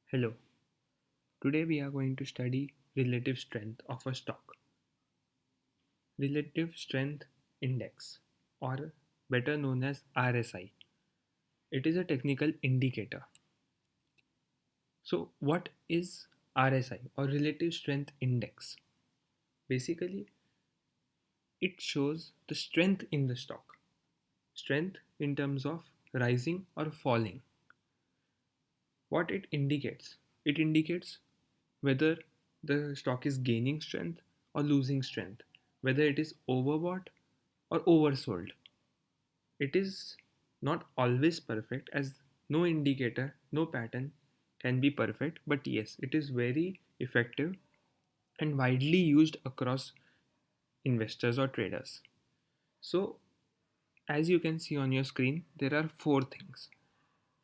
Hello, today we are going to study relative strength of a stock. Relative Strength Index, or better known as RSI. It is a technical indicator. So, what is RSI or Relative Strength Index? Basically, it shows the strength in the stock, strength in terms of rising or falling. What it indicates? It indicates whether the stock is gaining strength or losing strength, whether it is overbought or oversold. It is not always perfect, as no indicator, no pattern can be perfect, but yes, it is very effective and widely used across investors or traders. So, as you can see on your screen, there are four things: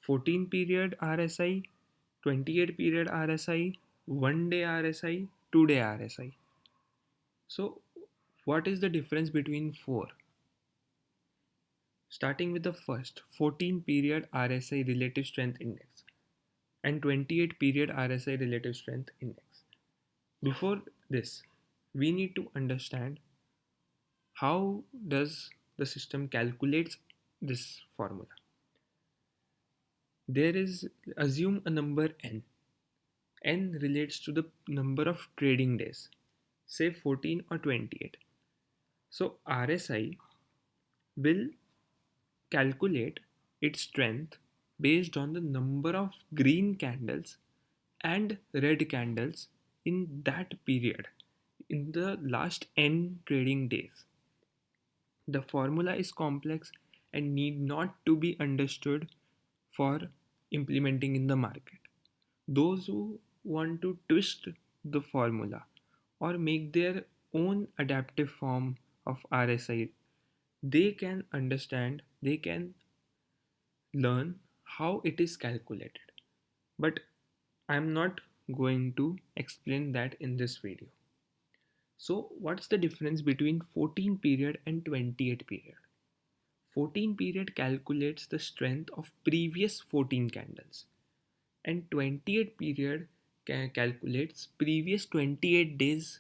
14 period RSI, 28 period RSI, 1 day RSI, 2 day RSI. So, what is the difference between four? Starting with the first 14 period RSI Relative Strength Index and 28 period RSI Relative Strength Index. Before this, we need to understand how does the system calculates this formula. There is, assume a number n. N relates to the number of trading days, say 14 or 28. So RSI will calculate its strength based on the number of green candles and red candles in that period, in the last n trading days. The formula is complex and need not to be understood for implementing in the market. Those who want to twist the formula or make their own adaptive form of RSI, they can understand, they can learn how it is calculated. But I'm not going to explain that in this video. So, what's the difference between 14 period and 28 period? 14 period calculates the strength of previous 14 candles, and 28 period calculates previous 28 days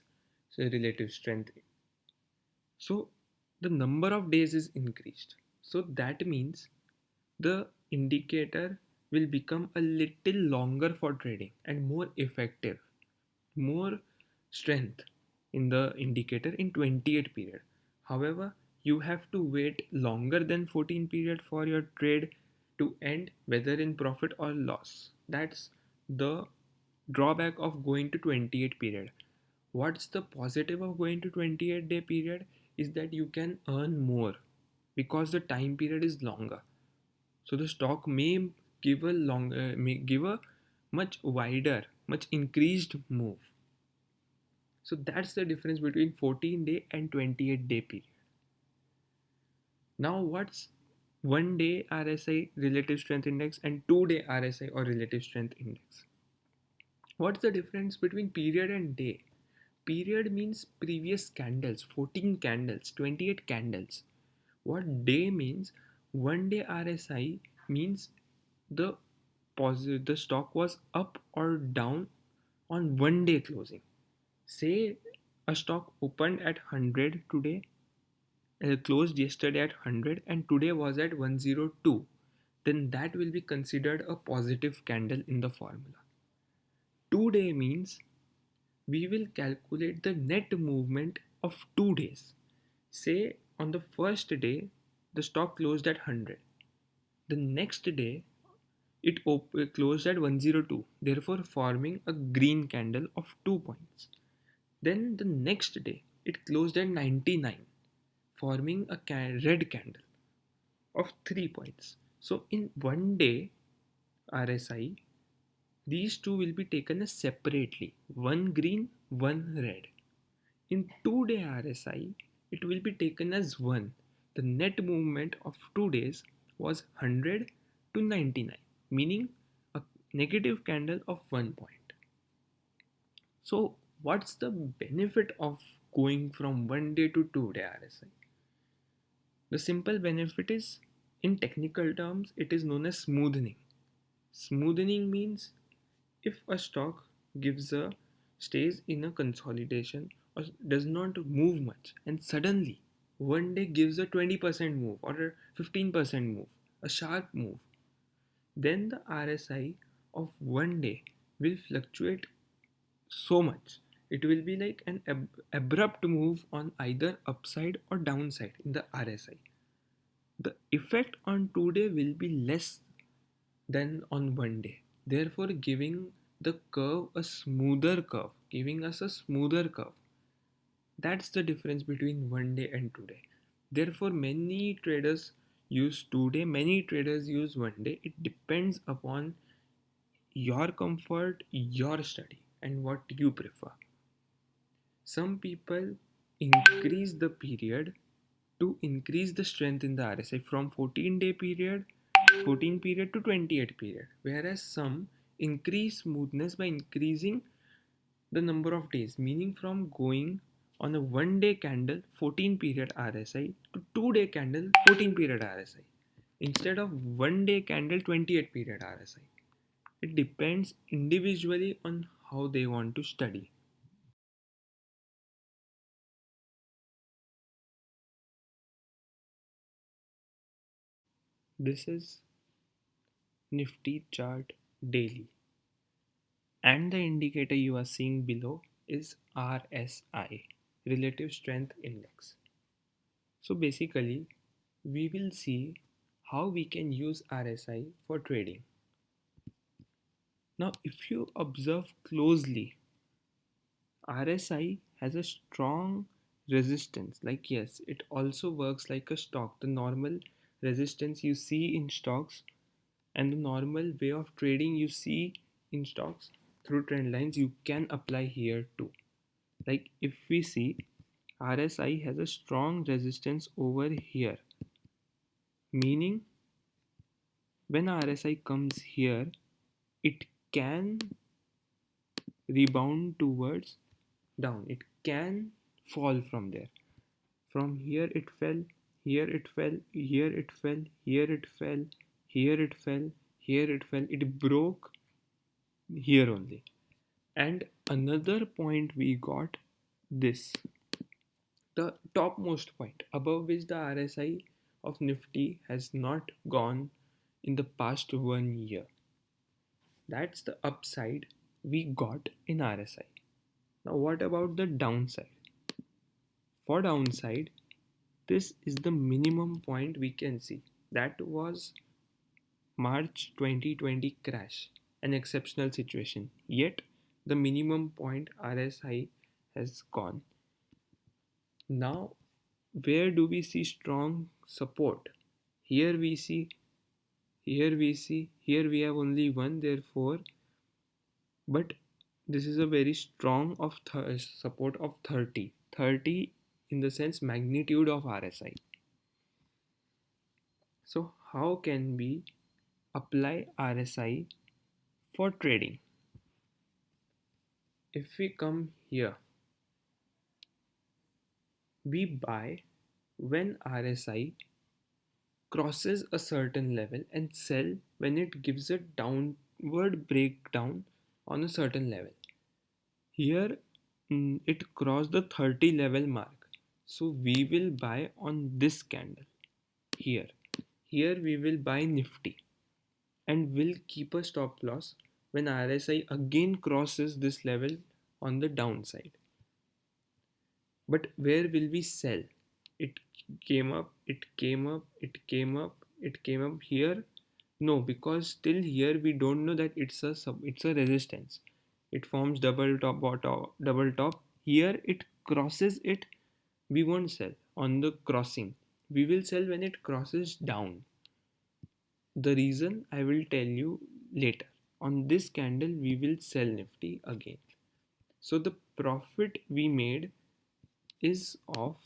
relative strength. So, the number of days is increased. So, that means the indicator will become a little longer for trading and more effective, more strength in the indicator in 28 period. However, you have to wait longer than 14 period for your trade to end, whether in profit or loss. That's the drawback of going to 28 period. What's the positive of going to 28-day period is that you can earn more because the time period is longer. So the stock may give a much wider, much increased move. So that's the difference between 14-day and 28-day period. Now what's 1 day RSI Relative Strength Index and 2 day RSI or Relative Strength Index? What's the difference between period and day? Period means previous candles, 14 candles, 28 candles. What day means? 1 day RSI means the the stock was up or down on 1 day closing. Say a stock opened at 100 today, closed yesterday at 100, and today was at 102, then that will be considered a positive candle in the formula. 2 day means we will calculate the net movement of 2 days. Say on the first day the stock closed at 100, the next day it closed at 102, therefore forming a green candle of 2 points. Then the next day it closed at 99, forming a red candle of 3 points. So in 1 day RSI, these two will be taken as separately, one green, one red. In 2 day RSI, it will be taken as one. The net movement of 2 days was 100 to 99, meaning a negative candle of 1 point. So, what's the benefit of going from 1 day to 2 day RSI? The simple benefit is, in technical terms, it is known as smoothening. Smoothening means If a stock stays in a consolidation or does not move much and suddenly one day gives a 20% move or a 15% move, a sharp move, then the RSI of one day will fluctuate so much. It will be like an abrupt move on either upside or downside in the RSI. The effect on 2 day will be less than on one day, therefore giving the curve a smoother curve, giving us a smoother curve. That's the difference between one day and 2 day. Therefore many traders use 2 day, many traders use one day. It depends upon your comfort, your study, and what you prefer. Some people increase the period to increase the strength in the RSI from 14 period to 28 period, whereas some increase smoothness by increasing the number of days, meaning from going on a 1 day candle 14 period RSI to 2 day candle 14 period RSI instead of 1 day candle 28 period RSI. It depends individually on how they want to study. This is Nifty chart daily, and the indicator you are seeing below is RSI, Relative Strength Index. So basically, we will see how we can use RSI for trading. Now, if you observe closely, RSI has a strong resistance. Like, yes, it also works like a stock. The normal resistance you see in stocks and the normal way of trading you see in stocks through trend lines, you can apply here too. Like, if we see, RSI has a strong resistance over here, meaning when RSI comes here, it can rebound towards down. It can fall from there. From here it fell, here it fell, here it fell, here it fell, here it fell, here it fell. It broke here only. And another point we got this, the topmost point above which the RSI of Nifty has not gone in the past 1 year. That's the upside we got in RSI. Now, what about the downside? For downside, this is the minimum point we can see. That was March 2020 crash, an exceptional situation. Yet, the minimum point RSI has gone. Now, where do we see strong support? Here we see, here we see, here we have only one, therefore, but this is a very strong of support of 30 in the sense magnitude of RSI. So how can we apply RSI for trading? If we come here, we buy when RSI crosses a certain level and sell when it gives a downward breakdown on a certain level. Here it crossed the 30 level mark, so we will buy on this candle here. Here we will buy Nifty and will keep a stop loss when RSI again crosses this level on the downside. But where will we sell? It came up, it came up, it came up, it came up here. No, because still here we don't know that it's a resistance. It forms double top bottom, double top. Here it crosses it. We won't sell on the crossing. We will sell when it crosses down. The reason I will tell you later. On this candle we will sell Nifty again. So the profit we made is of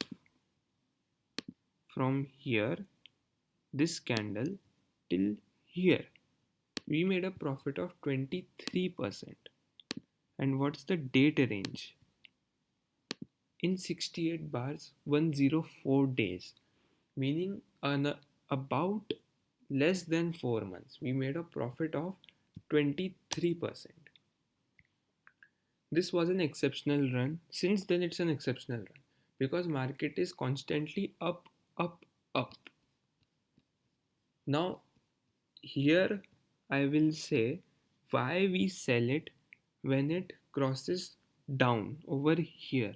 from here, this candle, till here. We made a profit of 23%. And what's the date range? In 68 bars, 104 days, meaning about less than 4 months, we made a profit of 23%. This was an exceptional run. Since then it's an exceptional run because market is constantly up, up, up. Now here I will say why we sell it when it crosses down over here.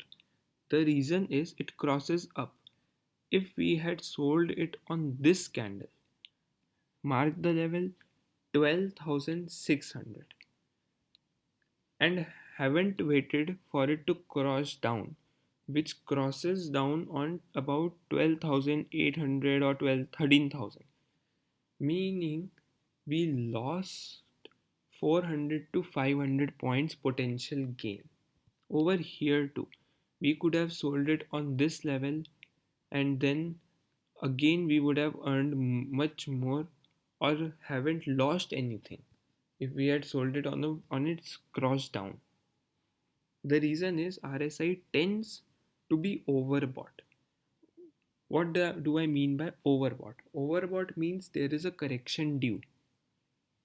The reason is it crosses up. If we had sold it on this candle, mark the level 12,600, and haven't waited for it to cross down, which crosses down on about 12,800 or 13,000, meaning we lost 400 to 500 points potential gain. Over here too, we could have sold it on this level, and then again we would have earned much more or haven't lost anything if we had sold it on its cross down. The reason is RSI tends to be overbought. What do I mean by overbought? Overbought means there is a correction due.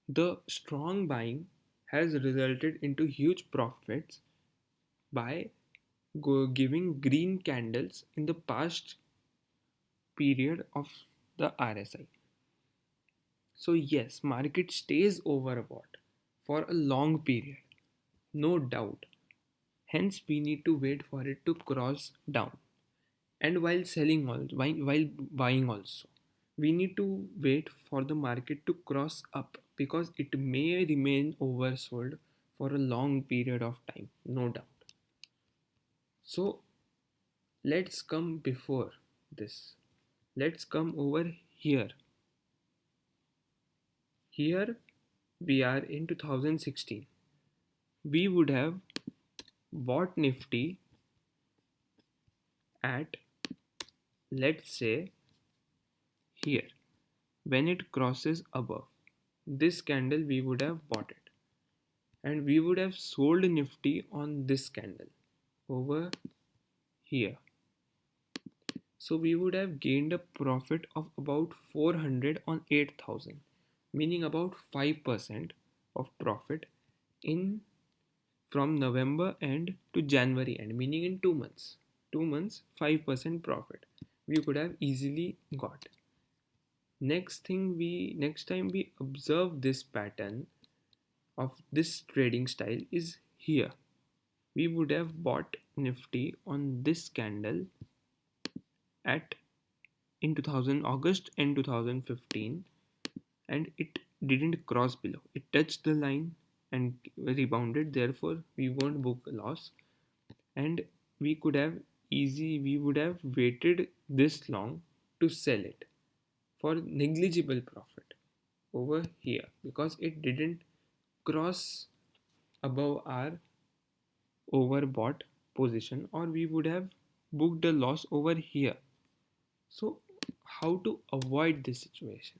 The strong buying has resulted into huge profits by giving green candles in the past period of the RSI. So yes, market stays overbought for a long period, no doubt. Hence, we need to wait for it to cross down. And while selling also, while buying also, we need to wait for the market to cross up because it may remain oversold for a long period of time, no doubt. So let's come before this. Let's come over here. Here we are in 2016. We would have bought Nifty at, let's say, here. When it crosses above this candle, we would have bought it, and we would have sold Nifty on this candle over here. So we would have gained a profit of about 400 on 8,000, meaning about 5% of profit in from November end to January end, meaning in 2 months. 2 months, 5% profit we could have easily got. Next time we observe this pattern of this trading style is here. We would have bought Nifty on this candle at in 2000 August and 2015, and it didn't cross below. It touched the line and rebounded. Therefore, we won't book a loss, and we would have waited this long to sell it for negligible profit over here because it didn't cross above our overbought position, or we would have booked a loss over here. So how to avoid this situation?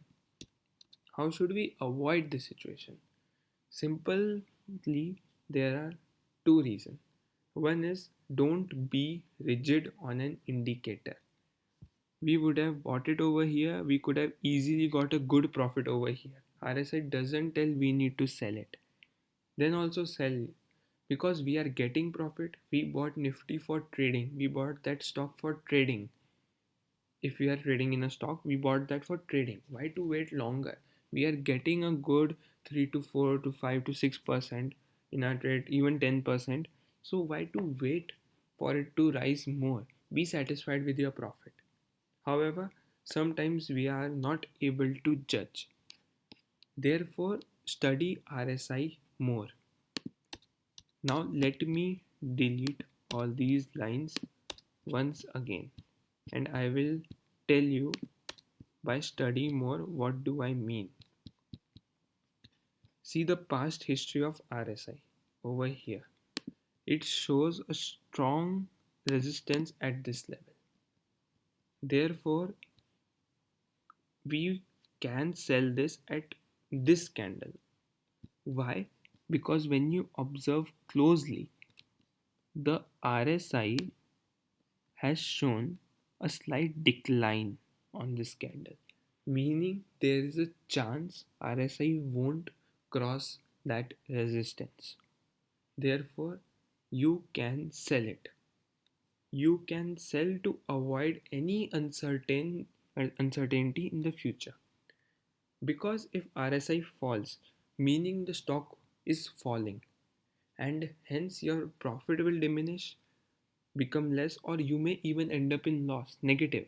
How should we avoid this situation? Simply, there are two reasons. One is don't be rigid on an indicator. We would have bought it over here, we could have easily got a good profit over here. RSI doesn't tell we need to sell it. Then also sell because we are getting profit. We bought Nifty for trading. We bought that stock for trading. If we are trading in a stock, we bought that for trading. Why to wait longer? We are getting a good 3 to 4 to 5 to 6% in our trade, even 10%. So why to wait for it to rise more? Be satisfied with your profit. However, sometimes we are not able to judge. Therefore, study RSI more. Now let me delete all these lines once again, and I will tell you by study more what do I mean. See the past history of RSI over here. It shows a strong resistance at this level. Therefore, we can sell this at this candle. Why? Because when you observe closely, the RSI has shown a slight decline on this candle, meaning there is a chance RSI won't cross that resistance. Therefore, you can sell it. You can sell to avoid any uncertainty in the future. Because if RSI falls, meaning the stock is falling, and hence your profit will diminish, become less, or you may even end up in loss, negative.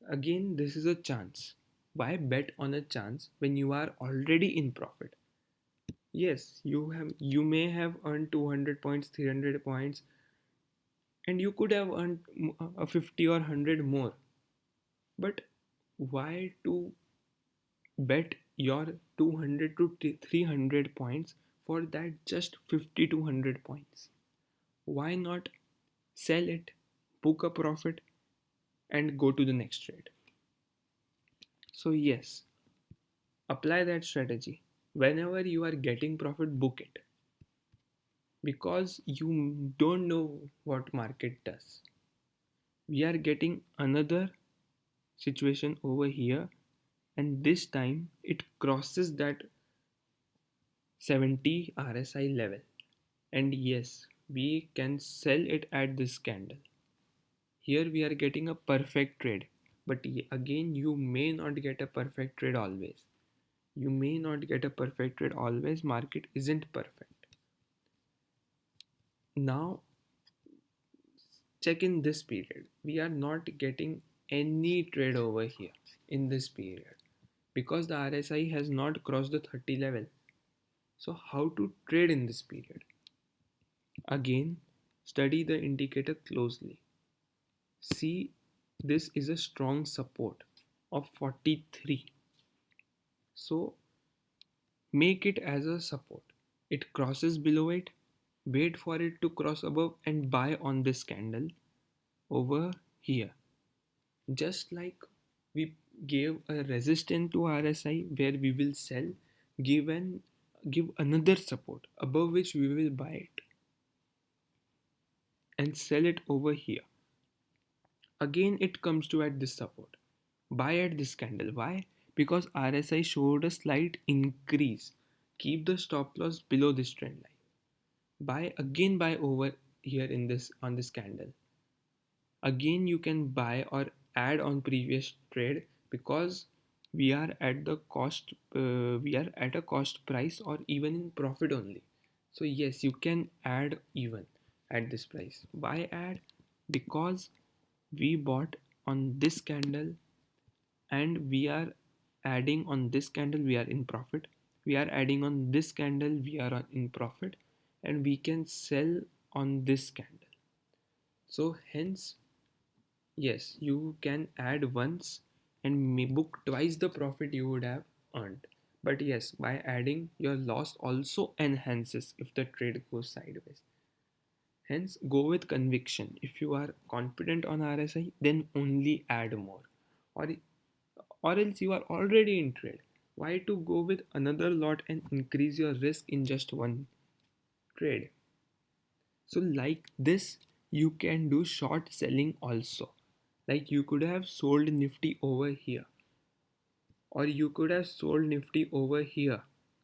Again, this is a chance. Why bet on a chance when you are already in profit? Yes, you may have earned 200 points, 300 points, and you could have earned a 50 or 100 more. But why to bet your 200 to 300 points for that just 50 to 100 points? Why not sell it, book a profit, and go to the next trade? So, yes, apply that strategy. Whenever you are getting profit, book it, because you don't know what market does. We are getting another situation over here, and this time it crosses that 70 RSI level, and yes, we can sell it at this candle. Here we are getting a perfect trade, but again, you may not get a perfect trade always. You may not get a perfect trade always. Market isn't perfect. Now check in this period. We are not getting any trade over here in this period because the RSI has not crossed the 30 level. So how to trade in this period? Again, study the indicator closely. See, this is a strong support of 43. So make it as a support. It crosses below it, wait for it to cross above and buy on this candle over here. Just like we gave a resistance to RSI where we will sell, give another support above which we will buy it and sell it over here. Again it comes to at this support. Buy at this candle. Why? Because RSI showed a slight increase. Keep the stop loss below this trend line. Buy over here in this on this candle. Again you can buy or add on previous trade because we are at the cost we are at a cost price or even in profit only. So yes, you can add even at this price. Why add? Because we bought on this candle and we are adding on this candle, we are in profit. We are adding on this candle, we are in profit, and we can sell on this candle. So hence, yes, you can add once and may book twice the profit you would have earned. But yes, by adding, your loss also enhances if the trade goes sideways. Hence, go with conviction. If you are confident on RSI, then only add more. Or, or else you are already in trade. Why to go with another lot and increase your risk in just one trade? So, like this, you can do short selling also. Like you could have sold Nifty over here, or you could have sold Nifty over here.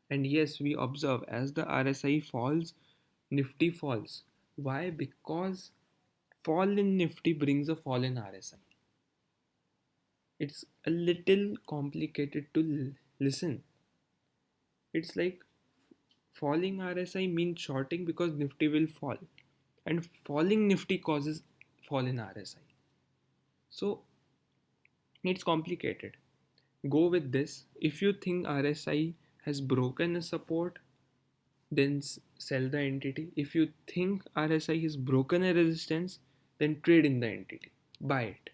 And yes, we observe as the RSI falls, Nifty falls. Why? Because fall in Nifty brings a fall in RSI. It's a little complicated to listen. It's like falling RSI means shorting because Nifty will fall, and falling Nifty causes fall in RSI. So it's complicated. Go with this. If you think RSI has broken a support, then sell the entity. If you think RSI has broken a resistance, then trade in the entity. Buy it.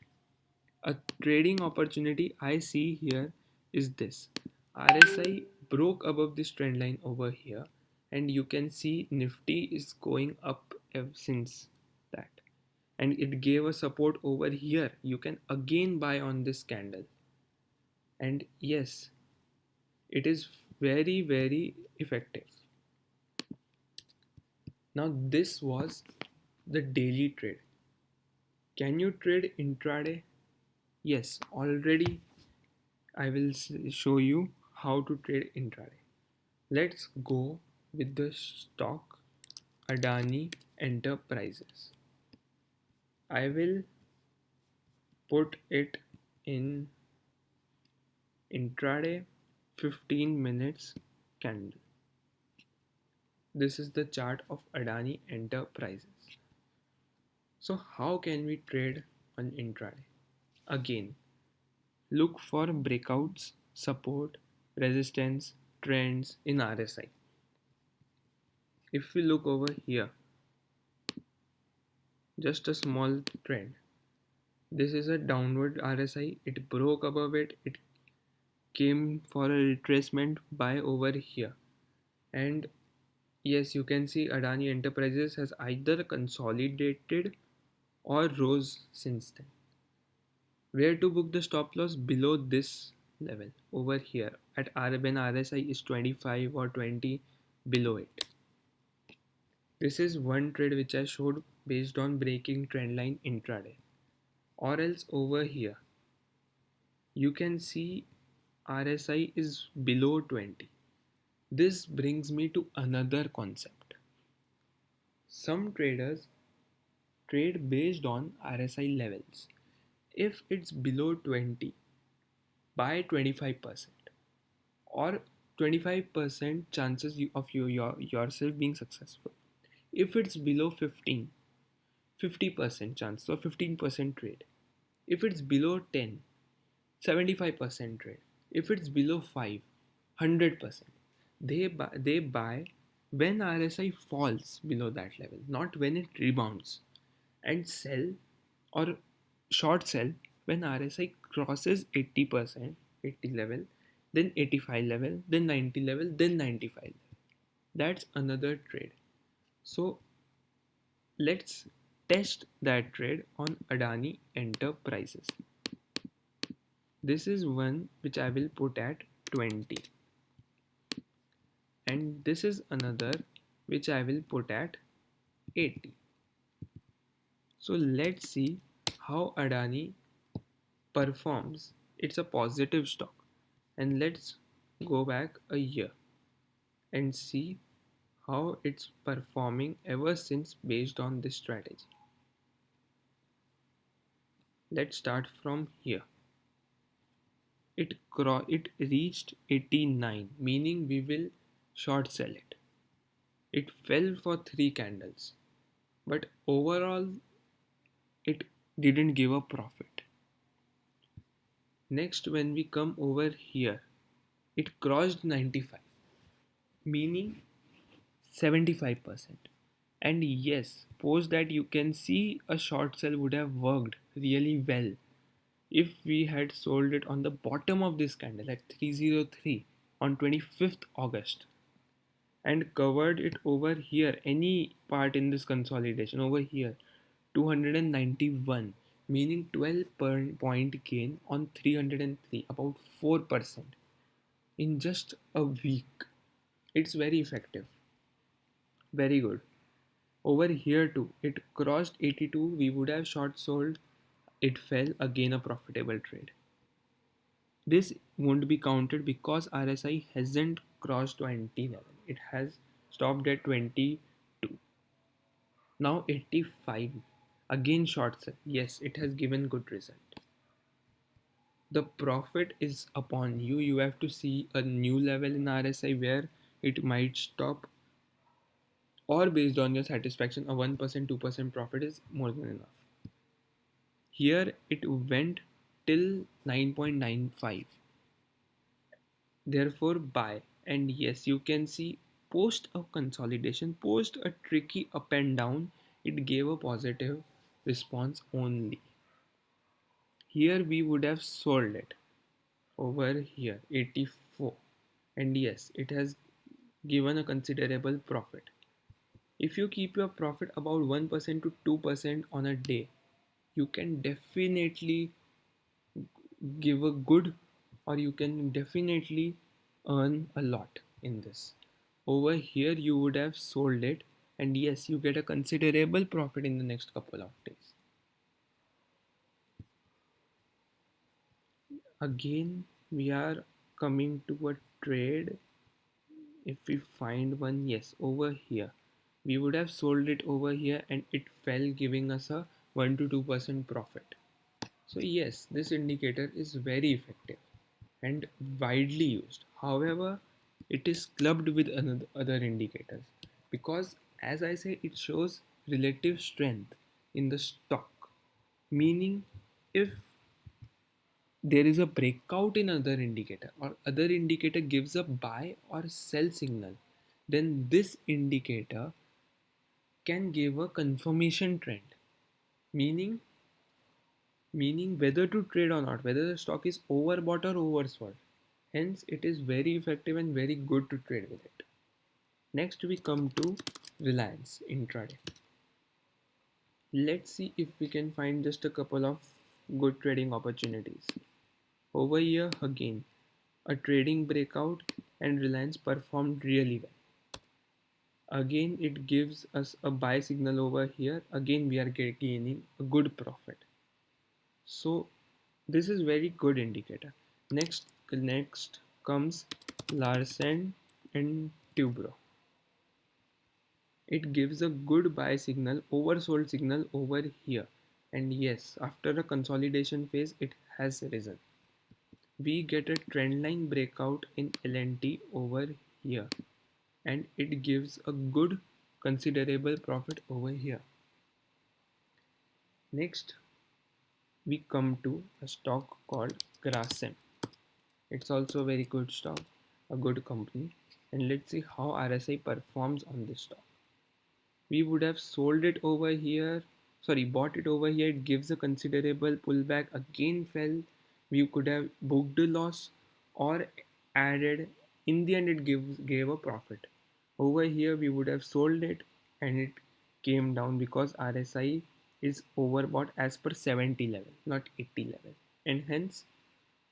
A trading opportunity I see here is this. RSI broke above this trend line over here, and you can see Nifty is going up ever since that. And it gave a support over here. You can again buy on this candle. And yes, it is very, very effective. Now, this was the daily trade. Can you trade intraday? Yes, already I will show you how to trade intraday. Let's go with the stock Adani Enterprises. I will put it in intraday 15 minutes candle. This is the chart of Adani Enterprises. So how can we trade on intraday? Again, look for breakouts, support, resistance, trends in RSI. If we look over here, just a small trend. This is a downward RSI. It broke above it. It came for a retracement buy over here. And yes, you can see Adani Enterprises has either consolidated or rose since then. Where to book the stop loss? Below this level over here at when RSI is 25 or 20, below it. This is one trade which I showed based on breaking trendline intraday. Or else over here you can see RSI is below 20. This brings me to another concept. Some traders trade based on RSI levels. If it's below 20, buy 25% or 25% chances of yourself being successful. If it's below 15, 50% chance or 15% trade. If it's below 10, 75% trade. If it's below 5, 100%. They buy when RSI falls below that level, not when it rebounds, and sell or short sell when RSI crosses 80%, 80 level, then 85 level, then 90 level, then 95 level. That's another trade. So let's test that trade on Adani Enterprises. This is one which I will put at 20, and this is another which I will put at 80. So let's see how Adani performs. It's a positive stock, and let's go back a year and see how it's performing ever since based on this strategy. Let's start from here. It reached 89, meaning we will short sell it. It fell for 3 candles, but overall it didn't give a profit. Next, when we come over here, it crossed 95, meaning 75%. And yes, post that you can see a short sell would have worked really well if we had sold it on the bottom of this candle at 303 on 25th August and covered it over here, any part in this consolidation over here, 291, meaning 12 point gain on 303, about 4% in just a week. It's very effective, very good. Over here too, it crossed 82, we would have short sold, it fell, again a profitable trade. This won't be counted because RSI hasn't crossed 20 level. It has stopped at 22. Now 85. Again short sell. Yes, it has given good result. The profit is upon you. You have to see a new level in RSI where it might stop, or based on your satisfaction, a 1%, 2% profit is more than enough. Here it went till 9.95. Therefore buy. And yes, you can see post a consolidation, post a tricky up and down, it gave a positive response only. Here we would have sold it over here 84, and yes, it has given a considerable profit. If you keep your profit about 1% to 2% on a day, you can definitely give a good, or you can definitely earn a lot in this. Over here you would have sold it, and yes, you get a considerable profit in the next couple of days. Again, we are coming to a trade. If we find one, yes, over here we would have sold it over here and it fell, giving us a 1 to 2% profit. So yes, this indicator is very effective and widely used. However, it is clubbed with other indicators because, as I say, it shows relative strength in the stock. Meaning, if there is a breakout in other indicator or other indicator gives a buy or sell signal, then this indicator can give a confirmation trend, meaning whether to trade or not, whether the stock is overbought or oversold. Hence, it is very effective and very good to trade with it. Next, we come to Reliance Intraday. Let's see if we can find just a couple of good trading opportunities. Over here, again, a trading breakout and Reliance performed really well. Again, it gives us a buy signal over here. Again, we are gaining a good profit. So this is very good indicator. Next comes Larsen and Tubro. It gives a good buy signal, oversold signal over here, and yes, after a consolidation phase it has risen. We get a trendline breakout in LNT over here, and it gives a good considerable profit over here. Next, we come to a stock called Grasim. It's also a very good stock, a good company, and let's see how RSI performs on this stock. We would have sold it over here, bought it over here. It gives a considerable pullback, again fell. We could have booked a loss or added. In the end, it gave a profit. Over here, we would have sold it and it came down because RSI is overbought as per 70 level, not 80 level, and hence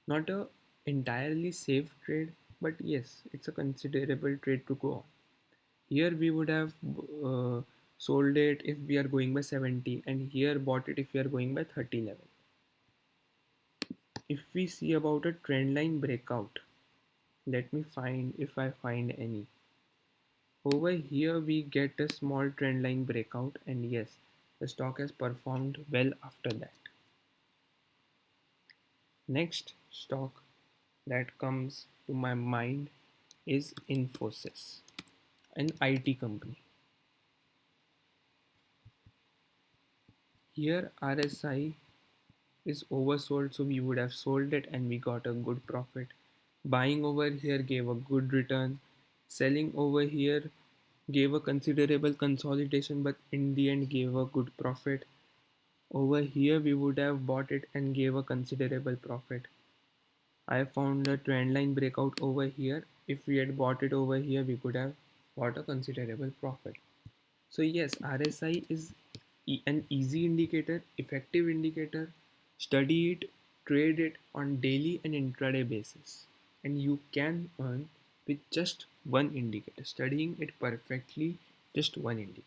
not a entirely safe trade, but yes, it's a considerable trade to go on. Here we would have sold it if we are going by 70, and here bought it if we are going by 30 level. If we see about a trend line breakout, let me find if I find any. Over here we get a small trend line breakout, and yes, the stock has performed well after that. Next stock that comes to my mind is Infosys, an IT company. Here RSI is oversold, so we would have sold it and we got a good profit. Buying over here gave a good return. Selling over here gave a considerable consolidation, but in the end gave a good profit. Over here we would have bought it and gave a considerable profit. I found a trend line breakout over here. If we had bought it over here, we could have got a considerable profit. So yes, RSI is an easy indicator, effective indicator. Study it, trade it on daily and intraday basis, and you can earn with just one indicator. Studying it perfectly, just one indicator.